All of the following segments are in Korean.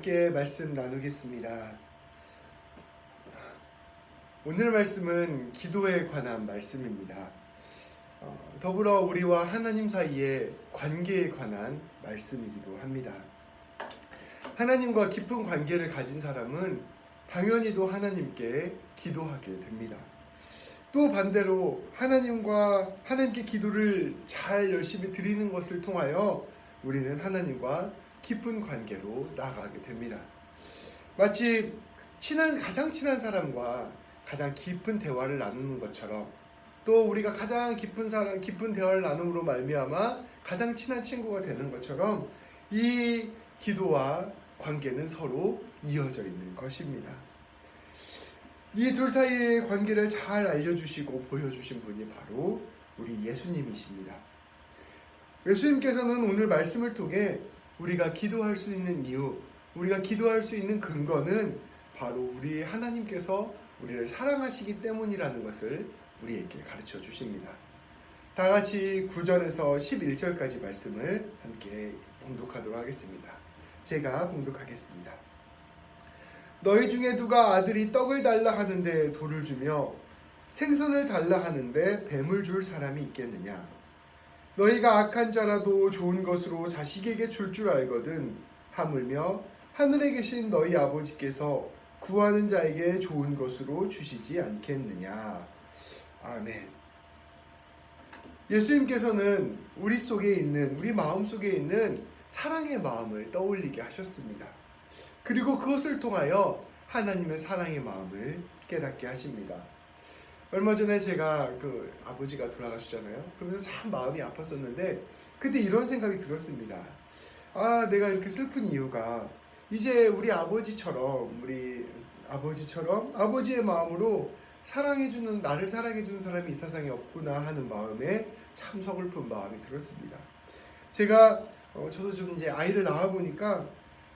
함께 말씀 나누겠습니다. 오늘 말씀은 기도에 관한 말씀입니다. 더불어 우리와 하나님 사이의 관계에 관한 말씀이기도 합니다. 하나님과 깊은 관계를 가진 사람은 당연히도 하나님께 기도하게 됩니다. 또 반대로 하나님께 기도를 잘 열심히 드리는 것을 통하여 우리는 하나님과 깊은 관계로 나아가게 됩니다. 마치 가장 친한 사람과 가장 깊은 대화를 나누는 것처럼, 또 우리가 가장 깊은 대화를 나눔으로 말미암아 가장 친한 친구가 되는 것처럼 이 기도와 관계는 서로 이어져 있는 것입니다. 이 둘 사이의 관계를 잘 알려주시고 보여주신 분이 바로 우리 예수님이십니다. 예수님께서는 오늘 말씀을 통해 우리가 기도할 수 있는 이유, 우리가 기도할 수 있는 근거는 바로 우리 하나님께서 우리를 사랑하시기 때문이라는 것을 우리에게 가르쳐 주십니다. 다 같이 9절에서 11절까지 말씀을 함께 봉독하도록 하겠습니다. 제가 봉독하겠습니다. 너희 중에 누가 아들이 떡을 달라 하는데 돌을 주며 생선을 달라 하는데 뱀을 줄 사람이 있겠느냐? 너희가 악한 자라도 좋은 것으로 자식에게 줄 줄 알거든 하물며 하늘에 계신 너희 아버지께서 구하는 자에게 좋은 것으로 주시지 않겠느냐? 아멘. 예수님께서는 우리 마음 속에 있는 사랑의 마음을 떠올리게 하셨습니다. 그리고 그것을 통하여 하나님의 사랑의 마음을 깨닫게 하십니다. 얼마 전에 제가 아버지가 돌아가셨잖아요. 그러면서 참 마음이 아팠었는데 그때 이런 생각이 들었습니다. 내가 이렇게 슬픈 이유가 이제 우리 아버지처럼 아버지의 마음으로 나를 사랑해주는 사람이 이 세상에 없구나 하는 마음에 참 서글픈 마음이 들었습니다. 저도 좀 이제 아이를 낳아보니까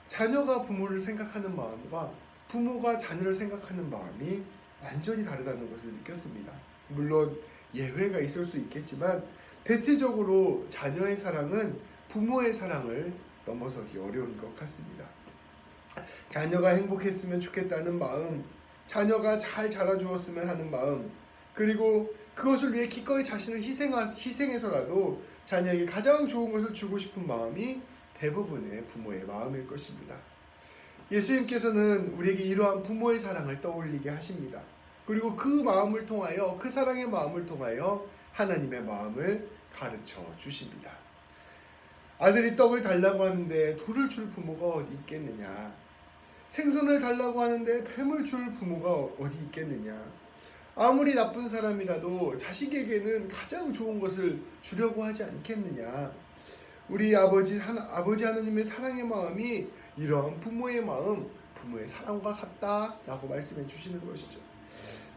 자녀가 부모를 생각하는 마음과 부모가 자녀를 생각하는 마음이 완전히 다르다는 것을 느꼈습니다. 물론 예외가 있을 수 있겠지만 대체적으로 자녀의 사랑은 부모의 사랑을 넘어서기 어려운 것 같습니다. 자녀가 행복했으면 좋겠다는 마음, 자녀가 잘 자라주었으면 하는 마음, 그리고 그것을 위해 기꺼이 자신을 희생해서라도 자녀에게 가장 좋은 것을 주고 싶은 마음이 대부분의 부모의 마음일 것입니다. 예수님께서는 우리에게 이러한 부모의 사랑을 떠올리게 하십니다. 그리고 그 사랑의 마음을 통하여 하나님의 마음을 가르쳐 주십니다. 아들이 떡을 달라고 하는데 돌을 줄 부모가 어디 있겠느냐? 생선을 달라고 하는데 뱀을 줄 부모가 어디 있겠느냐? 아무리 나쁜 사람이라도 자식에게는 가장 좋은 것을 주려고 하지 않겠느냐? 우리 아버지 하나님의 사랑의 마음이 이런 부모의 마음, 부모의 사랑과 같다라고 말씀해 주시는 것이죠.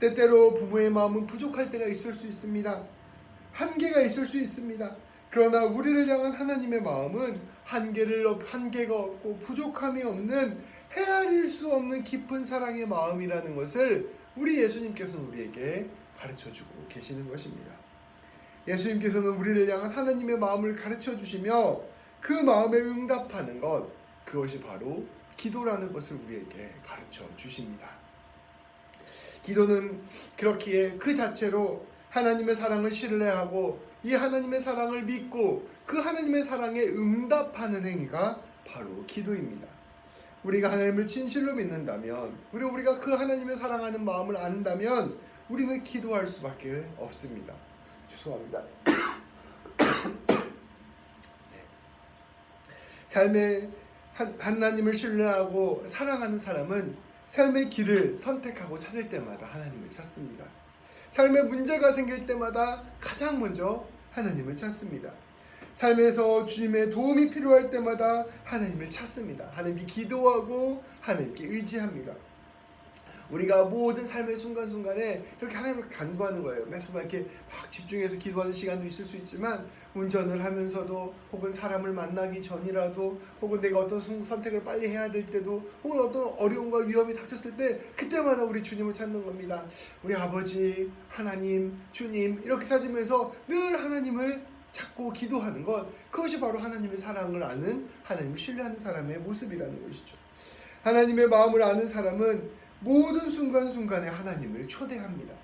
때때로 부모의 마음은 부족할 때가 있을 수 있습니다. 한계가 있을 수 있습니다. 그러나 우리를 향한 하나님의 마음은 한계가 없고 부족함이 없는 헤아릴 수 없는 깊은 사랑의 마음이라는 것을 우리 예수님께서는 우리에게 가르쳐주고 계시는 것입니다. 예수님께서는 우리를 향한 하나님의 마음을 가르쳐 주시며 그 마음에 응답하는 그것이 바로 기도라는 것을 우리에게 가르쳐 주십니다. 기도는 그렇기에 그 자체로 하나님의 사랑을 신뢰하고 이 하나님의 사랑을 믿고 그 하나님의 사랑에 응답하는 행위가 바로 기도입니다. 우리가 하나님을 진실로 믿는다면, 우리가 그 하나님의 사랑하는 마음을 안다면 우리는 기도할 수밖에 없습니다. 죄송합니다. 삶에 하나님을 신뢰하고 사랑하는 사람은 삶의 길을 선택하고 찾을 때마다 하나님을 찾습니다. 삶에 문제가 생길 때마다 가장 먼저 하나님을 찾습니다. 삶에서 주님의 도움이 필요할 때마다 하나님을 찾습니다. 하나님께 기도하고 하나님께 의지합니다. 우리가 모든 삶의 순간순간에 이렇게 하나님을 간구하는 거예요. 매 순간 이렇게 막 집중해서 기도하는 시간도 있을 수 있지만, 운전을 하면서도, 혹은 사람을 만나기 전이라도, 혹은 내가 어떤 선택을 빨리 해야 될 때도, 혹은 어떤 어려움과 위험이 닥쳤을 때 그때마다 우리 주님을 찾는 겁니다. 우리 아버지, 하나님, 주님 이렇게 찾으면서 늘 하나님을 찾고 기도하는 것, 그것이 바로 하나님의 사랑을 아는, 하나님을 신뢰하는 사람의 모습이라는 것이죠. 하나님의 마음을 아는 사람은 모든 순간순간에 하나님을 초대합니다.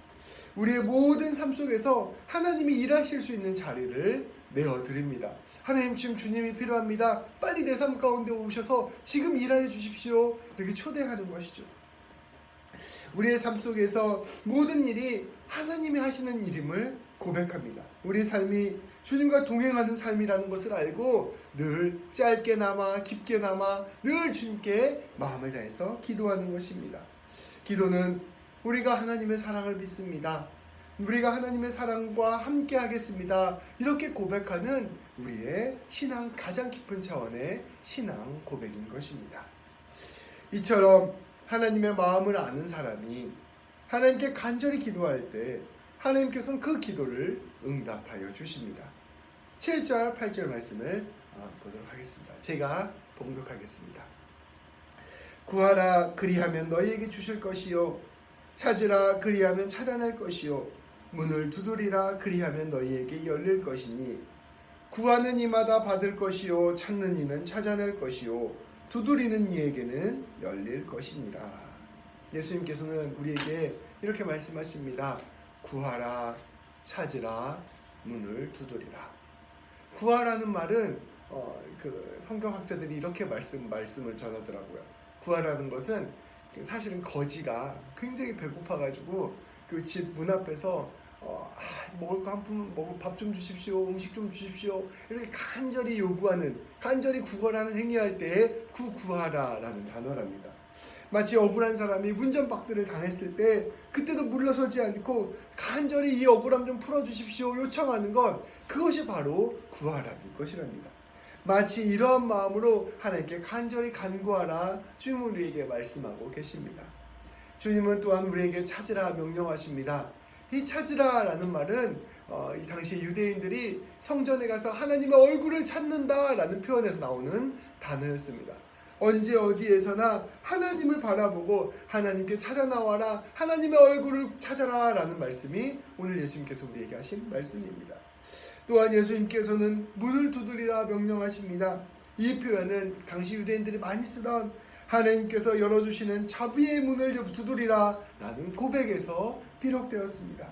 우리의 모든 삶 속에서 하나님이 일하실 수 있는 자리를 내어드립니다. 하나님, 지금 주님이 필요합니다. 빨리 내 삶 가운데 오셔서 지금 일하여 주십시오. 이렇게 초대하는 것이죠. 우리의 삶 속에서 모든 일이 하나님이 하시는 일임을 고백합니다. 우리의 삶이 주님과 동행하는 삶이라는 것을 알고 늘 짧게나마 깊게나마 늘 주님께 마음을 다해서 기도하는 것입니다. 기도는 우리가 하나님의 사랑을 믿습니다. 우리가 하나님의 사랑과 함께 하겠습니다. 이렇게 고백하는 우리의 신앙 가장 깊은 차원의 신앙 고백인 것입니다. 이처럼 하나님의 마음을 아는 사람이 하나님께 간절히 기도할 때 하나님께서는 그 기도를 응답하여 주십니다. 7절, 8절 말씀을 보도록 하겠습니다. 제가 봉독하겠습니다. 구하라 그리하면 너희에게 주실 것이요 찾으라 그리하면 찾아낼 것이요 문을 두드리라 그리하면 너희에게 열릴 것이니 구하는 이마다 받을 것이요 찾는 이는 찾아낼 것이요 두드리는 이에게는 열릴 것이니라. 예수님께서는 우리에게 이렇게 말씀하십니다. 구하라, 찾으라, 문을 두드리라. 구하라는 말은 그 성경학자들이 이렇게 말씀을 전하더라고요. 구하라는 것은 사실은 거지가 굉장히 배고파가지고 그 집 문 앞에서 먹을 거 한 푼, 밥 좀 주십시오, 음식 좀 주십시오 이렇게 간절히 요구하는, 간절히 구걸하는 행위할 때에 구하라라는 단어랍니다. 마치 억울한 사람이 문전박대를 당했을 때 그때도 물러서지 않고 간절히 이 억울함 좀 풀어주십시오 요청하는 것, 그것이 바로 구하라는 것이랍니다. 마치 이러한 마음으로 하나님께 간절히 간구하라 주님은 우리에게 말씀하고 계십니다. 주님은 또한 우리에게 찾으라 명령하십니다. 이 찾으라라는 말은 이 당시 유대인들이 성전에 가서 하나님의 얼굴을 찾는다라는 표현에서 나오는 단어였습니다. 언제 어디에서나 하나님을 바라보고 하나님께 찾아 나와라, 하나님의 얼굴을 찾아라 라는 말씀이 오늘 예수님께서 우리에게 하신 말씀입니다. 또한 예수님께서는 문을 두드리라 명령하십니다. 이 표현은 당시 유대인들이 많이 쓰던 하나님께서 열어주시는 자비의 문을 두드리라 라는 고백에서 비롯되었습니다.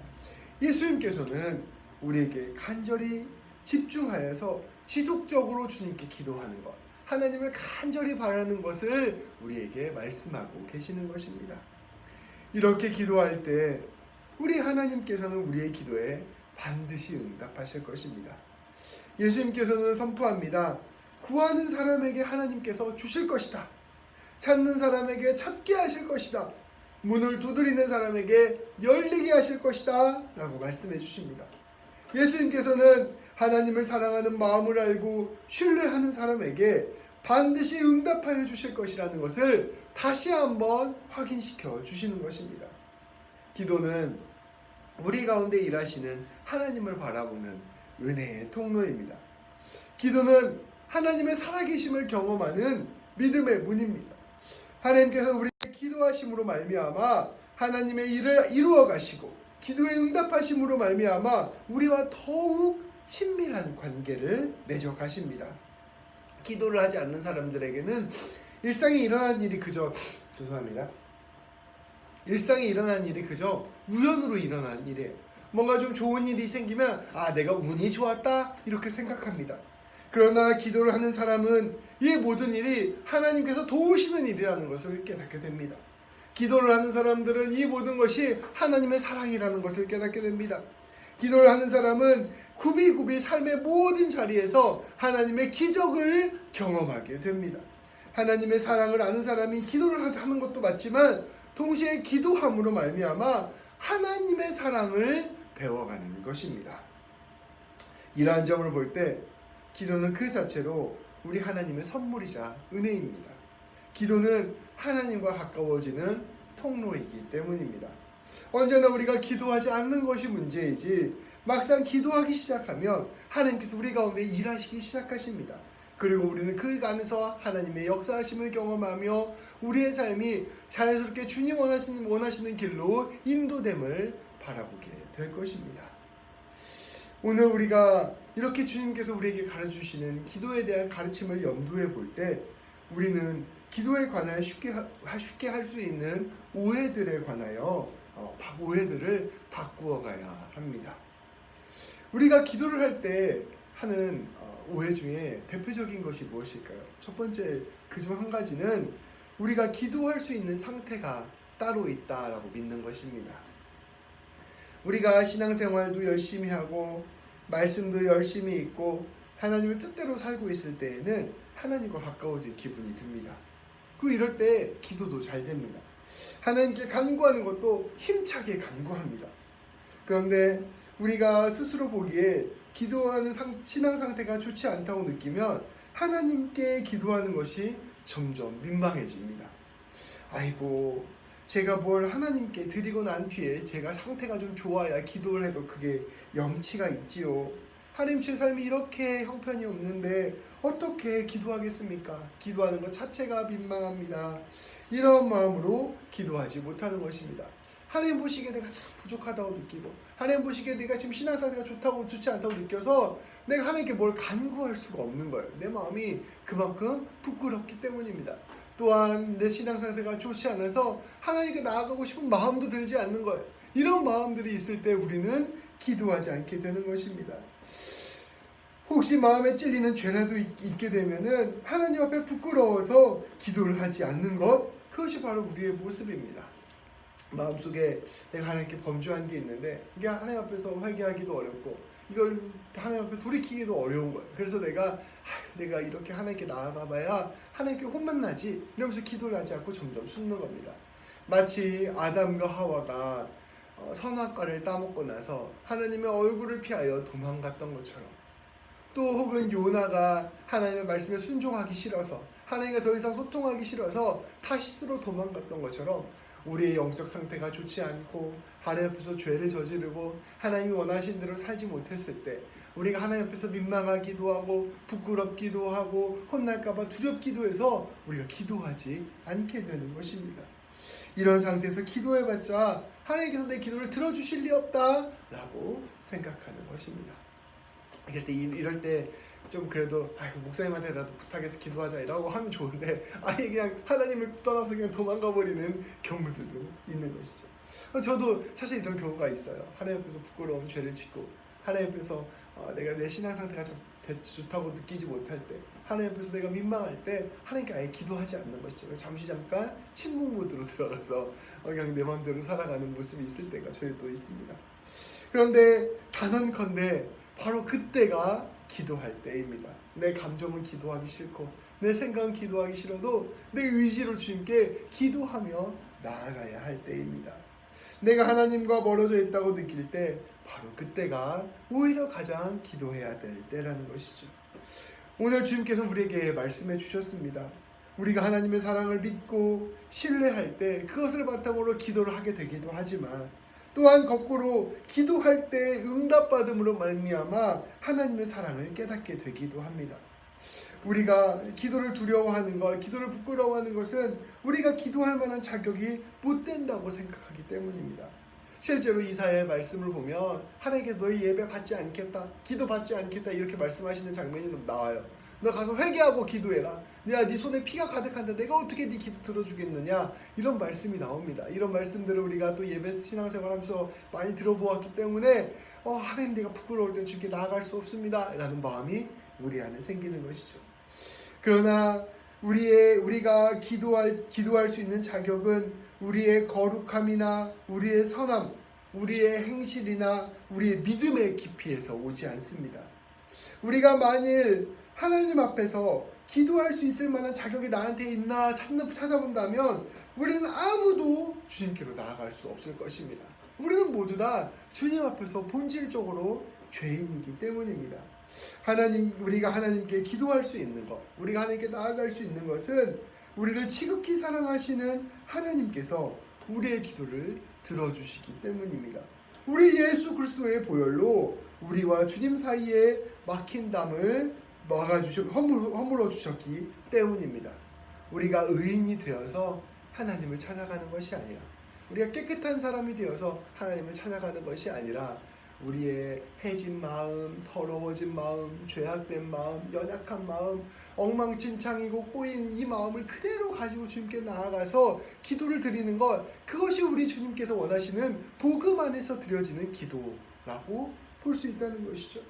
예수님께서는 우리에게 간절히 집중하여서 지속적으로 주님께 기도하는 것, 하나님을 간절히 바라는 것을 우리에게 말씀하고 계시는 것입니다. 이렇게 기도할 때 우리 하나님께서는 우리의 기도에 반드시 응답하실 것입니다. 예수님께서는 선포합니다. 구하는 사람에게 하나님께서 주실 것이다. 찾는 사람에게 찾게 하실 것이다. 문을 두드리는 사람에게 열리게 하실 것이다 라고 말씀해 주십니다. 예수님께서는 하나님을 사랑하는 마음을 알고 신뢰하는 사람에게 반드시 응답하여 주실 것이라는 것을 다시 한번 확인시켜 주시는 것입니다. 기도는 우리 가운데 일하시는 하나님을 바라보는 은혜의 통로입니다. 기도는 하나님의 살아계심을 경험하는 믿음의 문입니다. 하나님께서 우리에게 기도하심으로 말미암아 하나님의 일을 이루어 가시고 기도에 응답하심으로 말미암아 우리와 더욱 친밀한 관계를 맺어 가십니다. 기도를 하지 않는 사람들에게는 일상에 일어나는 일이 그저 우연으로 일어나는 일이에요. 뭔가 좀 좋은 일이 생기면 내가 운이 좋았다 이렇게 생각합니다. 그러나 기도를 하는 사람은 이 모든 일이 하나님께서 도우시는 일이라는 것을 깨닫게 됩니다. 기도를 하는 사람들은 이 모든 것이 하나님의 사랑이라는 것을 깨닫게 됩니다. 기도를 하는 사람은 굽이굽이 삶의 모든 자리에서 하나님의 기적을 경험하게 됩니다. 하나님의 사랑을 아는 사람이 기도를 하는 것도 맞지만 동시에 기도함으로 말미암아 하나님의 사랑을 배워가는 것입니다. 이러한 점을 볼 때 기도는 그 자체로 우리 하나님의 선물이자 은혜입니다. 기도는 하나님과 가까워지는 통로이기 때문입니다. 언제나 우리가 기도하지 않는 것이 문제이지 막상 기도하기 시작하면 하나님께서 우리 가운데 일하시기 시작하십니다. 그리고 우리는 그 안에서 하나님의 역사하심을 경험하며 우리의 삶이 자연스럽게 주님 원하시는 길로 인도됨을 바라보게 될 것입니다. 오늘 우리가 이렇게 주님께서 우리에게 가르쳐주시는 기도에 대한 가르침을 염두에 볼 때 우리는 기도에 관하여 쉽게 할 수 있는 오해들에 관하여 오해들을 바꾸어 가야 합니다. 우리가 기도를 할 때 하는 오해 중에 대표적인 것이 무엇일까요? 첫 번째 그중 한 가지는 우리가 기도할 수 있는 상태가 따로 있다라고 믿는 것입니다. 우리가 신앙생활도 열심히 하고 말씀도 열심히 읽고 하나님의 뜻대로 살고 있을 때에는 하나님과 가까워진 기분이 듭니다. 그리고 이럴 때 기도도 잘 됩니다. 하나님께 간구하는 것도 힘차게 간구합니다. 그런데 우리가 스스로 보기에 기도하는 신앙 상태가 좋지 않다고 느끼면 하나님께 기도하는 것이 점점 민망해집니다. 아이고, 제가 뭘 하나님께 드리고 난 뒤에 제가 상태가 좀 좋아야 기도를 해도 그게 염치가 있지요. 하나님, 제 삶이 이렇게 형편이 없는데 어떻게 기도하겠습니까? 기도하는 것 자체가 민망합니다. 이런 마음으로 기도하지 못하는 것입니다. 하나님 보시기에 내가 참 부족하다고 느끼고, 하나님 보시기에 내가 지금 신앙 상태가 좋지 않다고 느껴서 내가 하나님께 뭘 간구할 수가 없는 거예요. 내 마음이 그만큼 부끄럽기 때문입니다. 또한 내 신앙 상태가 좋지 않아서 하나님께 나아가고 싶은 마음도 들지 않는 거예요. 이런 마음들이 있을 때 우리는 기도하지 않게 되는 것입니다. 혹시 마음에 찔리는 죄라도 있게 되면은 하나님 앞에 부끄러워서 기도를 하지 않는 것, 그것이 바로 우리의 모습입니다. 마음속에 내가 하나님께 범죄한 게 있는데 이게 하나님 앞에서 회개하기도 어렵고 이걸 하나님 앞에 돌이키기도 어려운 거예요. 그래서 내가 이렇게 하나님께 나아가봐야 하나님께 혼만 나지 이러면서 기도를 하지 않고 점점 숨는 겁니다. 마치 아담과 하와가 선악과를 따먹고 나서 하나님의 얼굴을 피하여 도망갔던 것처럼, 또 혹은 요나가 하나님의 말씀에 순종하기 싫어서 하나님과 더 이상 소통하기 싫어서 타시스로 도망갔던 것처럼 우리의 영적 상태가 좋지 않고 하나님 앞에서 죄를 저지르고 하나님이 원하신 대로 살지 못했을 때 우리가 하나님 앞에서 민망하기도 하고 부끄럽기도 하고 혼날까 봐 두렵기도 해서 우리가 기도하지 않게 되는 것입니다. 이런 상태에서 기도해봤자 하나님께서 내 기도를 들어주실 리 없다 라고 생각하는 것입니다. 이럴 때 좀 그래도 목사님한테라도 부탁해서 기도하자 이라고 하면 좋은데 아예 그냥 하나님을 떠나서 그냥 도망가 버리는 경우들도 있는 것이죠. 저도 사실 이런 경우가 있어요. 하나님 앞에서 부끄러운 죄를 짓고 하나님 앞에서 내가 내 신앙 상태가 좀 좋다고 느끼지 못할 때, 하나님 앞에서 내가 민망할 때 하나님께 아예 기도하지 않는 것이죠. 잠깐 침묵 모드로 들어가서 그냥 내 마음대로 살아가는 모습이 있을 때가 저희도 있습니다. 그런데 단언컨대 바로 그때가 기도할 때입니다. 내 감정은 기도하기 싫고 내 생각은 기도하기 싫어도 내 의지로 주님께 기도하며 나아가야 할 때입니다. 내가 하나님과 멀어져 있다고 느낄 때 바로 그때가 오히려 가장 기도해야 될 때라는 것이죠. 오늘 주님께서 우리에게 말씀해 주셨습니다. 우리가 하나님의 사랑을 믿고 신뢰할 때 그것을 바탕으로 기도를 하게 되기도 하지만, 또한 거꾸로 기도할 때 응답받음으로 말미암아 하나님의 사랑을 깨닫게 되기도 합니다. 우리가 기도를 두려워하는 것, 기도를 부끄러워하는 것은 우리가 기도할 만한 자격이 못 된다고 생각하기 때문입니다. 실제로 이사야의 말씀을 보면 하나님께서 너희 예배 받지 않겠다, 기도 받지 않겠다 이렇게 말씀하시는 장면이 나와요. 너 가서 회개하고 기도해라. 네 손에 피가 가득한데 내가 어떻게 네 기도 들어주겠느냐, 이런 말씀이 나옵니다. 이런 말씀들을 우리가 또 예배 신앙생활하면서 많이 들어보았기 때문에 하나님, 내가 부끄러울 땐 주님께 나아갈 수 없습니다 라는 마음이 우리 안에 생기는 것이죠. 그러나 우리가 기도할 수 있는 자격은 우리의 거룩함이나 우리의 선함, 우리의 행실이나 우리의 믿음의 깊이에서 오지 않습니다. 우리가 만일 하나님 앞에서 기도할 수 있을 만한 자격이 나한테 있나 찾아본다면 우리는 아무도 주님께로 나아갈 수 없을 것입니다. 우리는 모두 다 주님 앞에서 본질적으로 죄인이기 때문입니다. 우리가 하나님께 기도할 수 있는 것, 우리가 하나님께 나아갈 수 있는 것은 우리를 지극히 사랑하시는 하나님께서 우리의 기도를 들어주시기 때문입니다. 우리 예수 그리스도의 보혈로 우리와 주님 사이에 막힌 담을 허물어 주셨기 때문입니다. 우리가 의인이 되어서 하나님을 찾아가는 것이 아니라, 우리가 깨끗한 사람이 되어서 하나님을 찾아가는 것이 아니라, 우리의 해진 마음, 더러워진 마음, 죄악된 마음, 연약한 마음, 엉망진창이고 꼬인 이 마음을 그대로 가지고 주님께 나아가서 기도를 드리는 것, 그것이 우리 주님께서 원하시는 복음 안에서 드려지는 기도라고 볼 수 있다는 것이죠.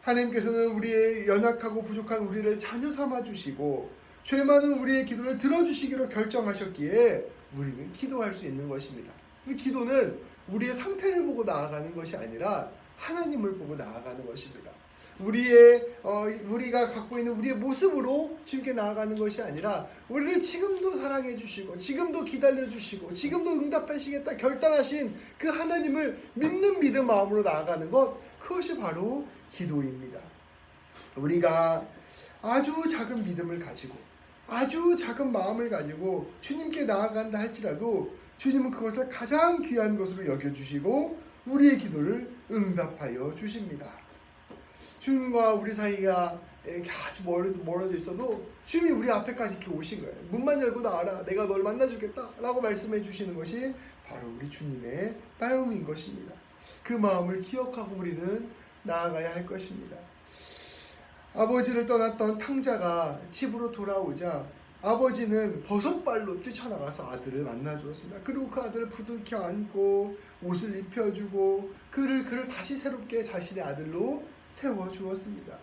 하나님께서는 우리의 연약하고 부족한 우리를 자녀 삼아 주시고 죄 많은 우리의 기도를 들어주시기로 결정하셨기에 우리는 기도할 수 있는 것입니다. 그 기도는 우리의 상태를 보고 나아가는 것이 아니라 하나님을 보고 나아가는 것입니다. 우리가 갖고 있는 우리의 모습으로 주님께 나아가는 것이 아니라 우리를 지금도 사랑해 주시고 지금도 기다려 주시고 지금도 응답하시겠다 결단하신 그 하나님을 믿는 믿음 마음으로 나아가는 것, 그것이 바로 기도입니다. 우리가 아주 작은 믿음을 가지고 아주 작은 마음을 가지고 주님께 나아간다 할지라도 주님은 그것을 가장 귀한 것으로 여겨주시고 우리의 기도를 응답하여 주십니다. 주님과 우리 사이가 아주 멀어져 있어도 주님이 우리 앞에까지 이렇게 오신 거예요. 문만 열고 나와라, 내가 널 만나주겠다 라고 말씀해 주시는 것이 바로 우리 주님의 마음인 것입니다. 그 마음을 기억하고 우리는 나아가야 할 것입니다. 아버지를 떠났던 탕자가 집으로 돌아오자 아버지는 버섯발로 뛰쳐나가서 아들을 만나 주었습니다. 그리고 그 아들을 부둥켜 안고 옷을 입혀주고 그를 다시 새롭게 자신의 아들로 세워주었습니다.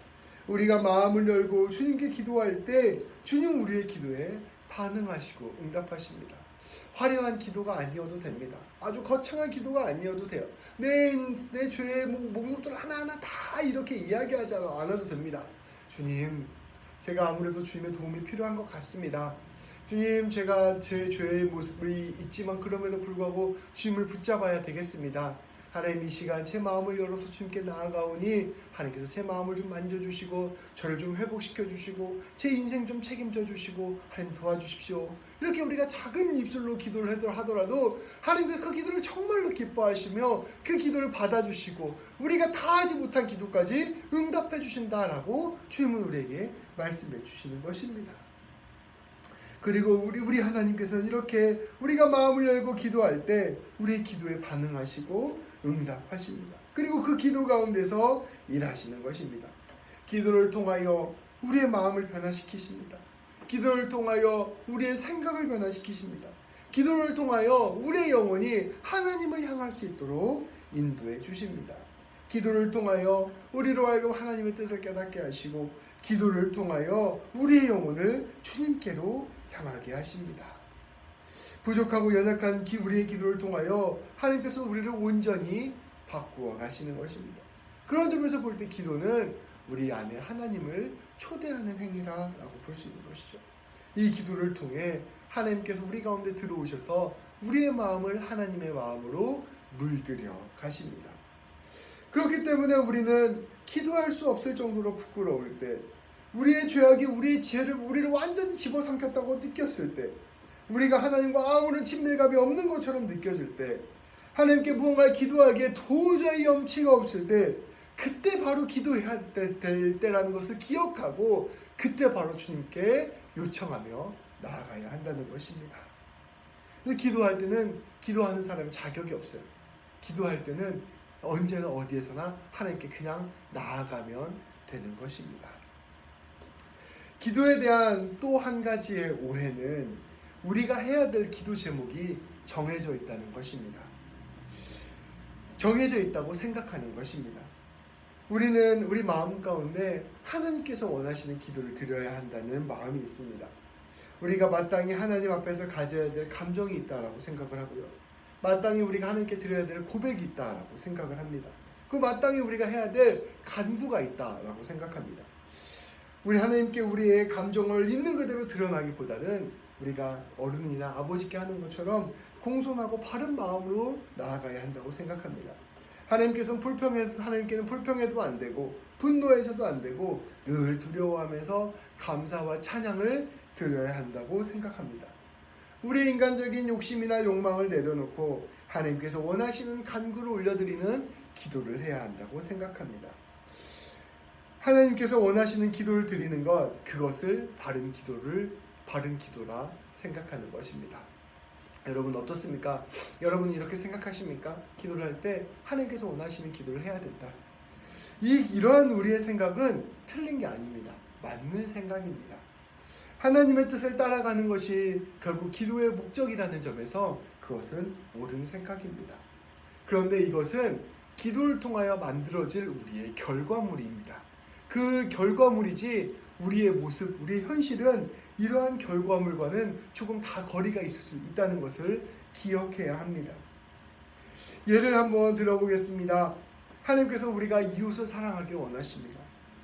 우리가 마음을 열고 주님께 기도할 때 주님 우리의 기도에 반응하시고 응답하십니다. 화려한 기도가 아니어도 됩니다. 아주 거창한 기도가 아니어도 돼요. 내 죄의 목록들 하나하나 다 이렇게 이야기하지 않아도 됩니다. 주님, 제가 아무래도 주님의 도움이 필요한 것 같습니다. 주님, 제가 제 죄의 모습이 있지만 그럼에도 불구하고 주님을 붙잡아야 되겠습니다. 하나님, 이 시간 제 마음을 열어서 주님께 나아가오니 하나님께서 제 마음을 좀 만져주시고 저를 좀 회복시켜주시고 제 인생 좀 책임져 주시고 하나님 도와주십시오. 이렇게 우리가 작은 입술로 기도를 하더라도 하나님께서 그 기도를 정말로 기뻐하시며 그 기도를 받아주시고 우리가 다 하지 못한 기도까지 응답해 주신다라고 주님은 우리에게 말씀해 주시는 것입니다. 그리고 우리 하나님께서는 이렇게 우리가 마음을 열고 기도할 때 우리의 기도에 반응하시고 응답하십니다. 그리고 그 기도 가운데서 일하시는 것입니다. 기도를 통하여 우리의 마음을 변화시키십니다. 기도를 통하여 우리의 생각을 변화시키십니다. 기도를 통하여 우리의 영혼이 하나님을 향할 수 있도록 인도해 주십니다. 기도를 통하여 우리로 하여금 하나님의 뜻을 깨닫게 하시고 기도를 통하여 우리의 영혼을 주님께로 향하게 하십니다. 부족하고 연약한 우리의 기도를 통하여 하나님께서 우리를 온전히 바꾸어 가시는 것입니다. 그런 점에서 볼 때 기도는 우리 안에 하나님을 초대하는 행위라고 볼 수 있는 것이죠. 이 기도를 통해 하나님께서 우리 가운데 들어오셔서 우리의 마음을 하나님의 마음으로 물들여 가십니다. 그렇기 때문에 우리는 기도할 수 없을 정도로 부끄러울 때, 우리의 죄악이 우리의 지혜를 우리를 완전히 집어삼켰다고 느꼈을 때, 우리가 하나님과 아무런 친밀감이 없는 것처럼 느껴질 때, 하나님께 무언가 기도하기에 도저히 염치가 없을 때, 그때 바로 기도해야 될 때라는 것을 기억하고 그때 바로 주님께 요청하며 나아가야 한다는 것입니다. 기도할 때는 기도하는 사람이 자격이 없어요. 기도할 때는 언제나 어디에서나 하나님께 그냥 나아가면 되는 것입니다. 기도에 대한 또 한 가지의 오해는 우리가 해야 될 기도 제목이 정해져 있다는 것입니다. 정해져 있다고 생각하는 것입니다. 우리는 우리 마음 가운데 하나님께서 원하시는 기도를 드려야 한다는 마음이 있습니다. 우리가 마땅히 하나님 앞에서 가져야 될 감정이 있다라고 생각을 하고요. 마땅히 우리가 하나님께 드려야 될 고백이 있다라고 생각을 합니다. 그 마땅히 우리가 해야 될 간구가 있다라고 생각합니다. 우리 하나님께 우리의 감정을 있는 그대로 드러나기보다는 우리가 어른이나 아버지께 하는 것처럼 공손하고 바른 마음으로 나아가야 한다고 생각합니다. 하나님께는 불평해도 안 되고 분노해서도 안 되고 늘 두려워하면서 감사와 찬양을 드려야 한다고 생각합니다. 우리의 인간적인 욕심이나 욕망을 내려놓고 하나님께서 원하시는 간구를 올려드리는 기도를 해야 한다고 생각합니다. 하나님께서 원하시는 기도를 드리는 것, 그것을 바른 기도라 생각하는 것입니다. 여러분 어떻습니까? 여러분이 이렇게 생각하십니까? 기도를 할 때 하나님께서 원하시는 기도를 해야 된다. 이러한 우리의 생각은 틀린 게 아닙니다. 맞는 생각입니다. 하나님의 뜻을 따라가는 것이 결국 기도의 목적이라는 점에서 그것은 옳은 생각입니다. 그런데 이것은 기도를 통하여 만들어질 우리의 결과물입니다. 그 결과물이지 우리의 모습, 우리의 현실은 이러한 결과물과는 조금 다 거리가 있을 수 있다는 것을 기억해야 합니다. 예를 한번 들어보겠습니다. 하나님께서 우리가 이웃을 사랑하기 원하십니다.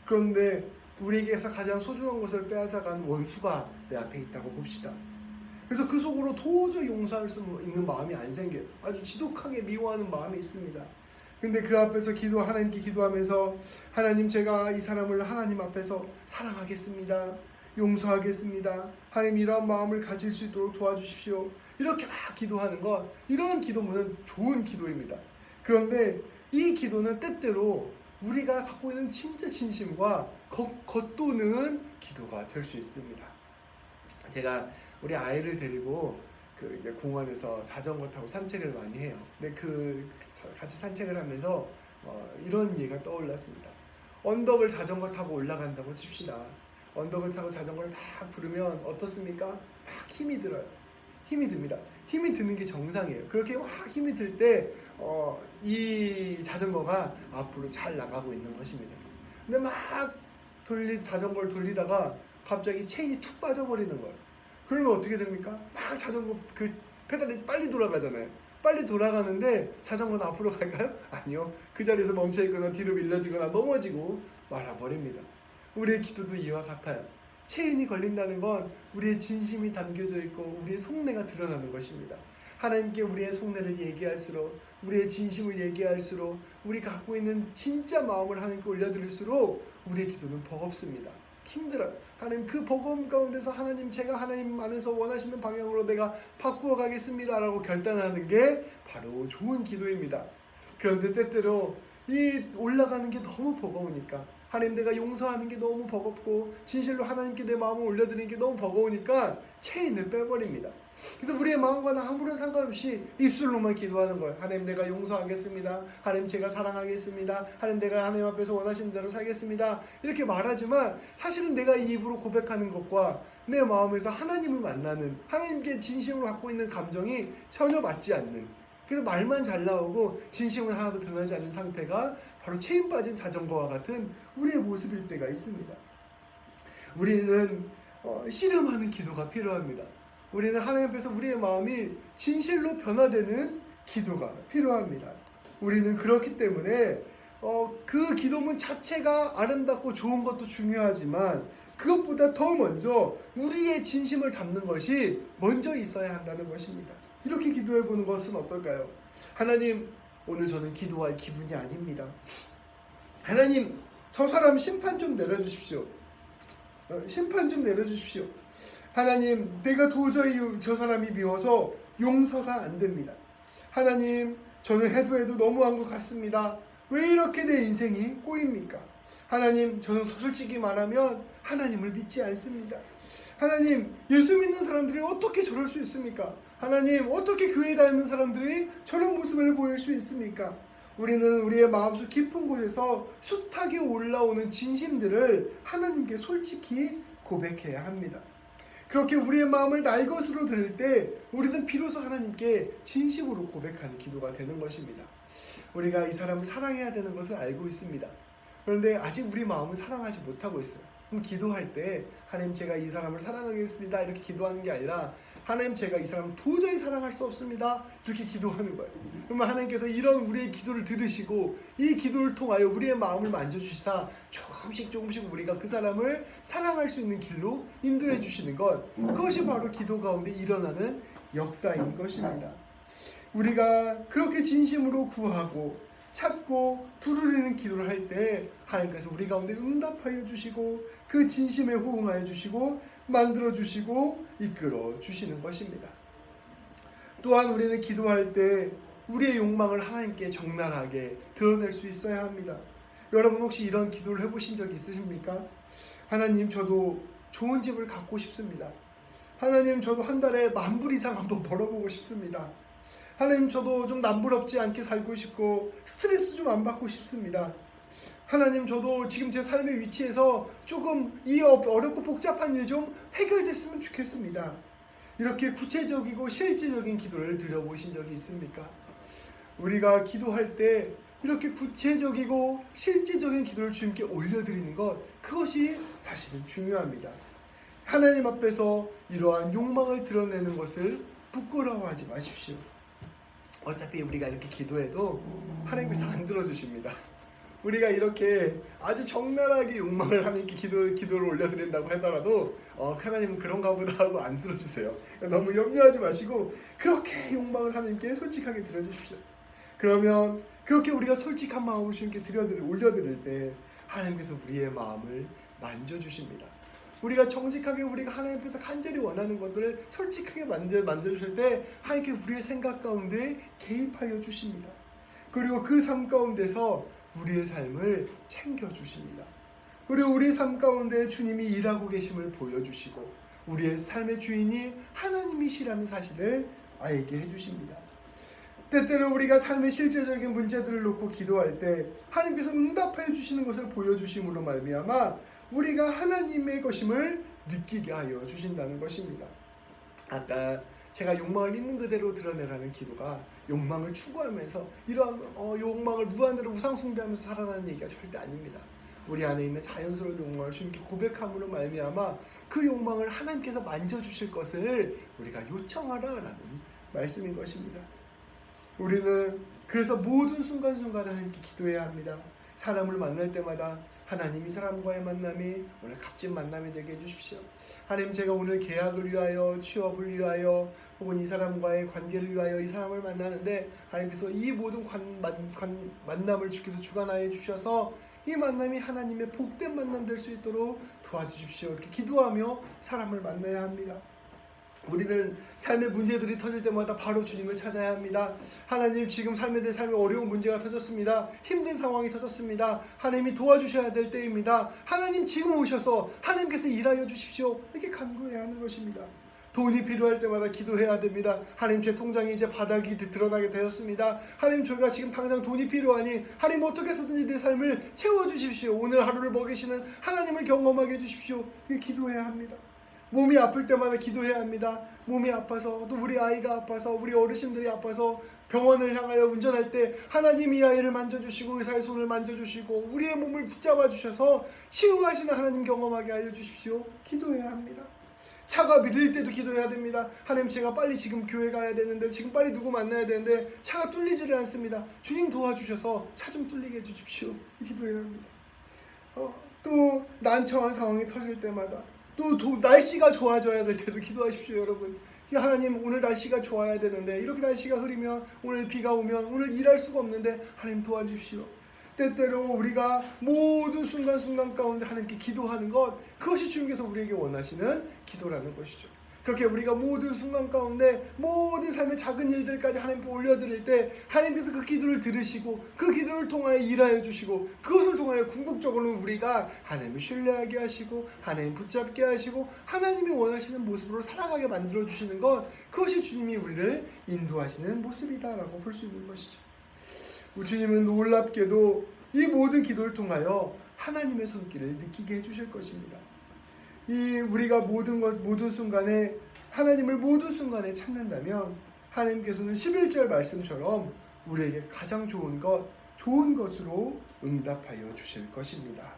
그런데 우리에게서 가장 소중한 것을 빼앗아간 원수가 내 앞에 있다고 봅시다. 그래서 그 속으로 도저히 용서할 수 있는 마음이 안 생겨요. 아주 지독하게 미워하는 마음이 있습니다. 근데 그 앞에서 하나님께 기도하면서 하나님, 제가 이 사람을 하나님 앞에서 사랑하겠습니다. 용서하겠습니다. 하나님, 이러한 마음을 가질 수 있도록 도와주십시오. 이렇게 막 기도하는 것, 이런 기도문은 좋은 기도입니다. 그런데 이 기도는 때때로 우리가 갖고 있는 진짜 진심과 겉도는 기도가 될 수 있습니다. 제가 우리 아이를 데리고 공원에서 자전거 타고 산책을 많이 해요. 근데 같이 산책을 하면서 이런 얘기가 떠올랐습니다. 언덕을 자전거 타고 올라간다고 칩시다. 언덕을 타고 자전거를 막 부르면 어떻습니까? 막 힘이 들어요. 힘이 듭니다. 힘이 드는 게 정상이에요. 그렇게 막 힘이 들 때 이 자전거가 앞으로 잘 나가고 있는 것입니다. 근데 막 자전거를 돌리다가 갑자기 체인이 툭 빠져버리는 거예요. 그러면 어떻게 됩니까? 막 자전거 페달이 빨리 돌아가잖아요. 빨리 돌아가는데 자전거는 앞으로 갈까요? 아니요. 그 자리에서 멈춰있거나 뒤로 밀려지거나 넘어지고 말아버립니다. 우리의 기도도 이와 같아요. 체인이 걸린다는 건 우리의 진심이 담겨져 있고 우리의 속내가 드러나는 것입니다. 하나님께 우리의 속내를 얘기할수록, 우리의 진심을 얘기할수록, 우리가 갖고 있는 진짜 마음을 하나님께 올려드릴수록 우리의 기도는 버겁습니다. 힘들어요. 하나님, 그 버거움 가운데서 하나님, 제가 하나님 안에서 원하시는 방향으로 내가 바꾸어 가겠습니다 라고 결단하는 게 바로 좋은 기도입니다. 그런데 때때로 이 올라가는 게 너무 버거우니까, 하나님, 내가 용서하는 게 너무 버겁고 진실로 하나님께 내 마음을 올려드리는 게 너무 버거우니까 체인을 빼버립니다. 그래서 우리의 마음과는 아무런 상관없이 입술로만 기도하는 거예요. 하나님, 내가 용서하겠습니다. 하나님, 제가 사랑하겠습니다. 하나님, 내가 하나님 앞에서 원하시는 대로 살겠습니다. 이렇게 말하지만 사실은 내가 이 입으로 고백하는 것과 내 마음에서 하나님을 만나는, 하나님께 진심으로 갖고 있는 감정이 전혀 맞지 않는, 그래서 말만 잘 나오고 진심은 하나도 변하지 않는 상태가 바로 체인 빠진 자전거와 같은 우리의 모습일 때가 있습니다. 우리는 씨름하는 기도가 필요합니다. 우리는 하나님 앞에서 우리의 마음이 진실로 변화되는 기도가 필요합니다. 우리는 그렇기 때문에 그 기도문 자체가 아름답고 좋은 것도 중요하지만 그것보다 더 먼저 우리의 진심을 담는 것이 먼저 있어야 한다는 것입니다. 이렇게 기도해 보는 것은 어떨까요? 하나님, 오늘 저는 기도할 기분이 아닙니다. 하나님, 저 사람 심판 좀 내려주십시오. 심판 좀 내려주십시오. 하나님, 내가 도저히 저 사람이 미워서 용서가 안 됩니다. 하나님, 저는 해도 너무한 것 같습니다. 왜 이렇게 내 인생이 꼬입니까? 하나님, 저는 솔직히 말하면 하나님을 믿지 않습니다. 하나님, 예수 믿는 사람들이 어떻게 저럴 수 있습니까? 하나님, 어떻게 교회에 다니는 사람들이 저런 모습을 보일 수 있습니까? 우리는 우리의 마음속 깊은 곳에서 숱하게 올라오는 진심들을 하나님께 솔직히 고백해야 합니다. 그렇게 우리의 마음을 날 것으로 들을 때 우리는 비로소 하나님께 진심으로 고백하는 기도가 되는 것입니다. 우리가 이 사람을 사랑해야 되는 것을 알고 있습니다. 그런데 아직 우리 마음을 사랑하지 못하고 있어요. 그럼 기도할 때 하나님, 제가 이 사람을 사랑하겠습니다 이렇게 기도하는 게 아니라 하나님, 제가 이 사람을 도저히 사랑할 수 없습니다 이렇게 기도하는 거예요. 그러면 하나님께서 이런 우리의 기도를 들으시고 이 기도를 통하여 우리의 마음을 만져주시사 조금씩 우리가 그 사람을 사랑할 수 있는 길로 인도해 주시는 것, 그것이 바로 기도 가운데 일어나는 역사인 것입니다. 우리가 그렇게 진심으로 구하고 찾고 두드리는 기도를 할 때 하나님께서 우리 가운데 응답하여 주시고 그 진심에 호응하여 주시고 만들어 주시고 이끌어 주시는 것입니다. 또한 우리는 기도할 때 우리의 욕망을 하나님께 적나라하게 드러낼 수 있어야 합니다. 여러분, 혹시 이런 기도를 해보신 적 있으십니까? 하나님, 저도 좋은 집을 갖고 싶습니다. 하나님, 저도 한 달에 10,000불 이상 한번 벌어보고 싶습니다. 하나님, 저도 좀 남부럽지 않게 살고 싶고 스트레스 좀 안 받고 싶습니다. 하나님, 저도 지금 제 삶의 위치에서 조금 이 어렵고 복잡한 일 좀 해결됐으면 좋겠습니다. 이렇게 구체적이고 실제적인 기도를 드려보신 적이 있습니까? 우리가 기도할 때 이렇게 구체적이고 실제적인 기도를 주님께 올려드리는 것, 그것이 사실은 중요합니다. 하나님 앞에서 이러한 욕망을 드러내는 것을 부끄러워하지 마십시오. 어차피 우리가 이렇게 기도해도 하나님께서 안 들어주십니다. 우리가 이렇게 아주 적나라하게 욕망을 하나님께 기도를 올려드린다고 하더라도 하나님은 그런가 보다 하고 안 들어주세요. 너무 염려하지 마시고 그렇게 욕망을 하나님께 솔직하게 드려주십시오. 그러면 그렇게 우리가 솔직한 마음으로 주님께 올려드릴 때 하나님께서 우리의 마음을 만져주십니다. 우리가 정직하게 우리가 하나님 앞에서 간절히 원하는 것들을 솔직하게 만져주실 때 하나님께 우리의 생각 가운데 개입하여 주십니다. 그리고 그 삶 가운데서 우리의 삶을 챙겨주십니다. 그리고 우리의 삶 가운데 주님이 일하고 계심을 보여주시고 우리의 삶의 주인이 하나님이시라는 사실을 알게 해주십니다. 때때로 우리가 삶의 실제적인 문제들을 놓고 기도할 때 하나님께서 응답하여 주시는 것을 보여주심으로 말미암아 우리가 하나님의 것임을 느끼게 하여 주신다는 것입니다. 아까 제가 욕망을 있는 그대로 드러내라는 기도가 욕망을 추구하면서 이러한 욕망을 무한대로 우상숭배하면서 살아가는 얘기가 절대 아닙니다. 우리 안에 있는 자연스러운 욕망을 주님께 고백함으로 말미암아 그 욕망을 하나님께서 만져주실 것을 우리가 요청하라라는 말씀인 것입니다. 우리는 그래서 모든 순간순간 하나님께 기도해야 합니다. 사람을 만날 때마다 하나님, 이 사람과의 만남이 오늘 값진 만남이 되게 해주십시오. 하나님, 제가 오늘 계약을 위하여, 취업을 위하여, 혹은 이 사람과의 관계를 위하여 이 사람을 만나는데 하나님께서 이 모든 만남을 주께서 주관하여 주셔서 이 만남이 하나님의 복된 만남 될 수 있도록 도와주십시오. 이렇게 기도하며 사람을 만나야 합니다. 우리는 삶의 문제들이 터질 때마다 바로 주님을 찾아야 합니다. 하나님, 지금 삶에 어려운 문제가 터졌습니다. 힘든 상황이 터졌습니다. 하나님이 도와주셔야 될 때입니다. 하나님, 지금 오셔서 하나님께서 일하여 주십시오. 이렇게 간구해야 하는 것입니다. 돈이 필요할 때마다 기도해야 됩니다. 하나님, 제 통장에 이제 바닥이 드러나게 되었습니다. 하나님, 저희가 지금 당장 돈이 필요하니 하나님 어떻게 해서든지 내 삶을 채워주십시오. 오늘 하루를 먹이시는 하나님을 경험하게 해주십시오. 이렇게 기도해야 합니다. 몸이 아플 때마다 기도해야 합니다. 몸이 아파서, 또 우리 아이가 아파서, 우리 어르신들이 아파서 병원을 향하여 운전할 때 하나님, 이 아이를 만져주시고 의사의 손을 만져주시고 우리의 몸을 붙잡아 주셔서 치유하시는 하나님 경험하게 하여 주십시오. 기도해야 합니다. 차가 밀릴 때도 기도해야 됩니다. 하나님, 제가 빨리 지금 교회 가야 되는데, 지금 빨리 누구 만나야 되는데 차가 뚫리지를 않습니다. 주님 도와주셔서 차 좀 뚫리게 해주십시오. 기도해야 합니다. 또 난처한 상황이 터질 때마다, 또 날씨가 좋아져야 될 때도 기도하십시오. 여러분, 하나님, 오늘 날씨가 좋아야 되는데 이렇게 날씨가 흐리면, 오늘 비가 오면 오늘 일할 수가 없는데 하나님 도와주십시오. 때때로 우리가 모든 순간순간 가운데 하나님께 기도하는 것, 그것이 주님께서 우리에게 원하시는 기도라는 것이죠. 그렇게 우리가 모든 순간 가운데 모든 삶의 작은 일들까지 하나님께 올려드릴 때 하나님께서 그 기도를 들으시고 그 기도를 통하여 일하여 주시고 그것을 통하여 궁극적으로는 우리가 하나님을 신뢰하게 하시고 하나님 붙잡게 하시고 하나님이 원하시는 모습으로 살아가게 만들어 주시는 것, 그것이 주님이 우리를 인도하시는 모습이다라고 볼 수 있는 것이죠. 주님은 놀랍게도 이 모든 기도를 통하여 하나님의 손길을 느끼게 해주실 것입니다. 우리가 모든 순간에 하나님을 모든 순간에 찾는다면 하나님께서는 11절 말씀처럼 우리에게 가장 좋은 것으로 응답하여 주실 것입니다.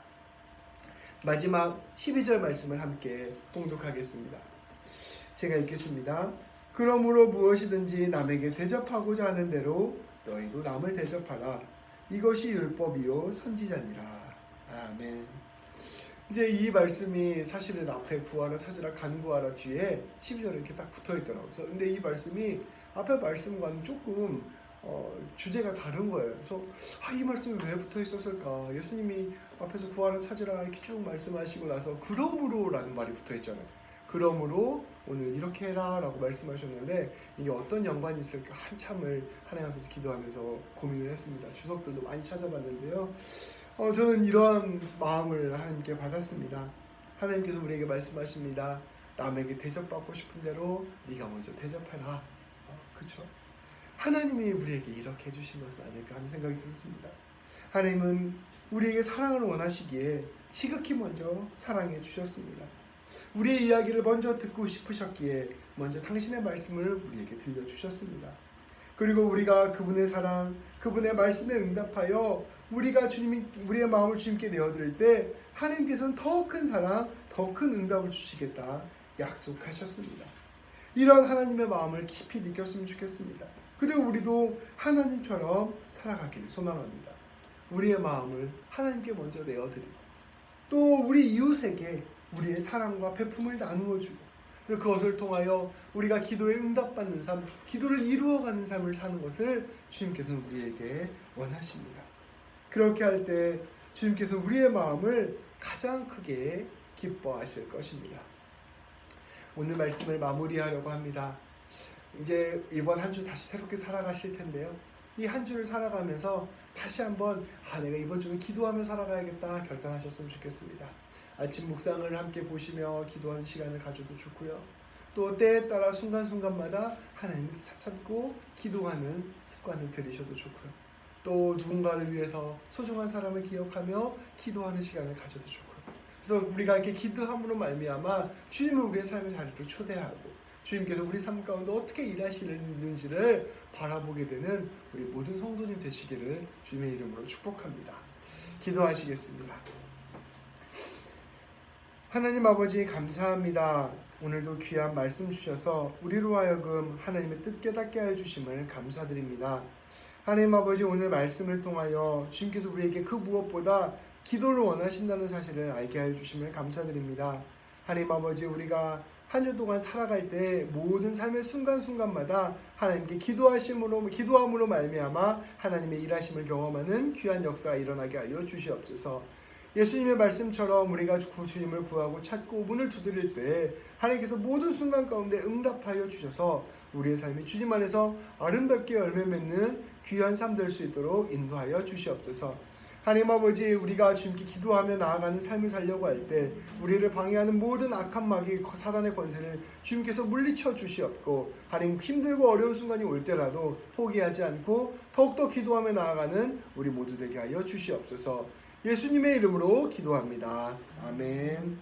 마지막 12절 말씀을 함께 봉독하겠습니다. 제가 읽겠습니다. 그러므로 무엇이든지 남에게 대접하고자 하는 대로 너희도 남을 대접하라. 이것이 율법이요 선지자니라. 아멘. 이제 이 말씀이 사실은 앞에 구하라, 찾으라, 간구하라 뒤에 12절에 이렇게 딱 붙어 있더라고요. 근데 이 말씀이 앞에 말씀과는 조금 주제가 다른 거예요. 그래서 이 말씀이 왜 붙어 있었을까? 예수님이 앞에서 구하라, 찾으라 이렇게 쭉 말씀하시고 나서 그러므로라는 말이 붙어 있잖아요. 그러므로 오늘 이렇게 해라 라고 말씀하셨는데 이게 어떤 연관이 있을까 한참을 하나님 앞에서 기도하면서 고민을 했습니다. 주석들도 많이 찾아봤는데요. 저는 이러한 마음을 하나님께 받았습니다. 하나님께서 우리에게 말씀하십니다. 남에게 대접받고 싶은 대로 네가 먼저 대접해라. 그렇죠? 하나님이 우리에게 이렇게 해주신 것은 아닐까 하는 생각이 들었습니다. 하나님은 우리에게 사랑을 원하시기에 지극히 먼저 사랑해 주셨습니다. 우리의 이야기를 먼저 듣고 싶으셨기에 먼저 당신의 말씀을 우리에게 들려주셨습니다. 그리고 우리가 그분의 사랑, 그분의 말씀에 응답하여 우리가 우리의 마음을 주님께 내어드릴 때 하나님께서는 더 큰 사랑, 더 큰 응답을 주시겠다 약속하셨습니다. 이런 하나님의 마음을 깊이 느꼈으면 좋겠습니다. 그리고 우리도 하나님처럼 살아가기를 소망합니다. 우리의 마음을 하나님께 먼저 내어드리고 또 우리 이웃에게 우리의 사랑과 베품을 나누어주고 그것을 통하여 우리가 기도에 응답받는 삶, 기도를 이루어가는 삶을 사는 것을 주님께서는 우리에게 원하십니다. 그렇게 할 때 주님께서는 우리의 마음을 가장 크게 기뻐하실 것입니다. 오늘 말씀을 마무리하려고 합니다. 이제 이번 한 주 다시 새롭게 살아가실 텐데요. 이 한 주를 살아가면서 다시 한번 내가 이번 주는 기도하며 살아가야겠다 결단하셨으면 좋겠습니다. 아침 묵상을 함께 보시며 기도하는 시간을 가져도 좋고요. 또 때에 따라 순간순간마다 하나님을 찾고 기도하는 습관을 들이셔도 좋고요. 또 누군가를 위해서 소중한 사람을 기억하며 기도하는 시간을 가져도 좋고요. 그래서 우리가 이렇게 기도함으로 말미암아 주님을 우리의 삶의 자리로 초대하고 주님께서 우리 삶 가운데 어떻게 일하시는지를 바라보게 되는 우리 모든 성도님 되시기를 주님의 이름으로 축복합니다. 기도하시겠습니다. 하나님 아버지 감사합니다. 오늘도 귀한 말씀 주셔서 우리로 하여금 하나님의 뜻 깨닫게 하여 주심을 감사드립니다. 하나님 아버지 오늘 말씀을 통하여 주님께서 우리에게 그 무엇보다 기도를 원하신다는 사실을 알게 하여 주심을 감사드립니다. 하나님 아버지 우리가 한 주 동안 살아갈 때 모든 삶의 순간순간마다 하나님께 기도함으로 말미암아 하나님의 일하심을 경험하는 귀한 역사가 일어나게 하여 주시옵소서. 예수님의 말씀처럼 우리가 주님을 구하고 찾고 문을 두드릴 때 하나님께서 모든 순간 가운데 응답하여 주셔서 우리의 삶이 주님 안에서 아름답게 열매 맺는 귀한 삶 될 수 있도록 인도하여 주시옵소서. 하나님 아버지 우리가 주님께 기도하며 나아가는 삶을 살려고 할 때 우리를 방해하는 모든 악한 마귀 사단의 권세를 주님께서 물리쳐 주시옵고 하나님 힘들고 어려운 순간이 올 때라도 포기하지 않고 더욱더 기도하며 나아가는 우리 모두 되게 하여 주시옵소서. 예수님의 이름으로 기도합니다. 아멘.